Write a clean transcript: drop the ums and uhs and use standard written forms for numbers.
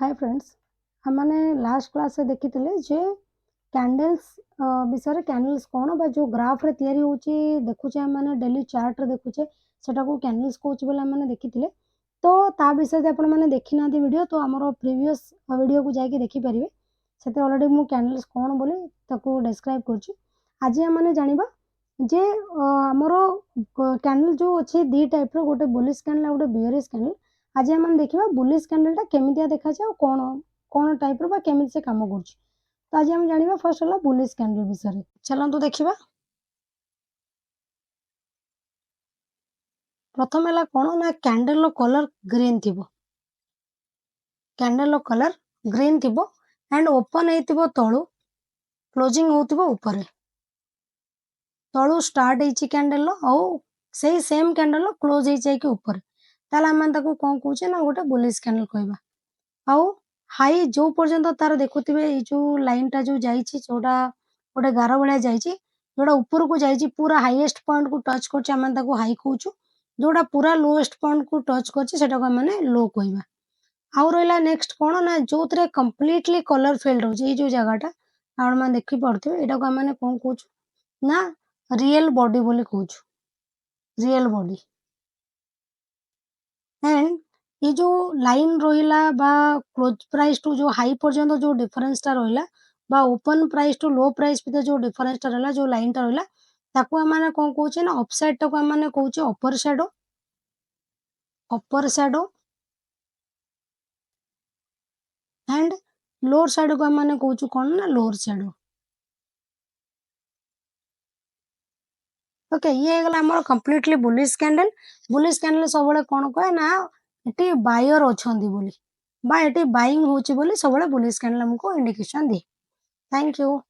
Hi friends हमने last class से देखी जे कैंडल्स विषय कैंडल्स कौन बा जो ग्राफ रे तैयारी होची देखुचे हमने डेली चार्ट रे देखुचे सेटा को कैंडल्स कोच बोले हमने देखी तो ता विषय जे आपण माने देखि ना वीडियो तो हमरो प्रीवियस वीडियो को जाके देखि परिवे सेते ऑलरेडी मु कैंडल्स कौन बोले ताको डिस्क्राइब करची आज हमने जानिबा जे हमरो कैंडल जो अछि दी टाइप रो गोटे बुलिश कैंडल गोटे बियरिश कैंडल आज हम देखा बुलिश कैंडल केमितिया देखा जाए कौन कौन टाइप रो केमिति से काम कर तो आज हम जानिबा फर्स्ट होला बुलिश कैंडल विषय चलंतु देखिबा प्रथम है कौन ना कैंडल रो कलर ग्रीन थिबो कैंडल रो कलर ग्रीन थिबो एंड ओपन हेतिबो तळु क्लोजिंग होतिबो ऊपर तळु स्टार्ट हेची कैंडल रो औ सेही सेम कैंडल रो क्लोज हे जाय के ऊपर ताला हम ताको कोन कहूचे ना गोटे बुलिश कैंडल कहबा आउ हाई जो पर्यंत तार देखुथिबे ए जो लाइन टा जो जाईची जोडा गोटे गार भलिया जाईची जोडा ऊपर को जाईची पूरा हाईएस्ट पॉइंट को टच करची हम ताको हाई कहूचु जोडा पूरा लोएस्ट पॉइंट को टच करची सेटा को माने लो कहबा आउ रहला नेक्स्ट कोन ना जोतरे कंप्लीटली कलर फेल्ड होची ए जो जगाटा आपण माने देखि पड़थिबे एटा को माने कोन कहूचु ना रियल बॉडी बोली कहूचु रियल बॉडी एंड ये जो लाइन रहिला बा क्लोज प्राइस टू जो हाई पर्यंत जो डिफरेंस टा रहिला बा open price to low price पे जो डिफरेंस टा रहिला जो लाइन टा रहिला ताको हम माने कोन कहूचे ना अपसाइड टा को हम माने कहूचे upper shadow and lower side को हम माने कहूचु कोन ना लोअर शैडो ओके ये गला हमर कंप्लीटली बुलिश कैंडल सबले कोन कहे ना एटी बायर अछंदी बोली बा एटी बाइंग होची बोली सबले बुलिश कैंडल हमको इंडिकेशन दे थैंक यू।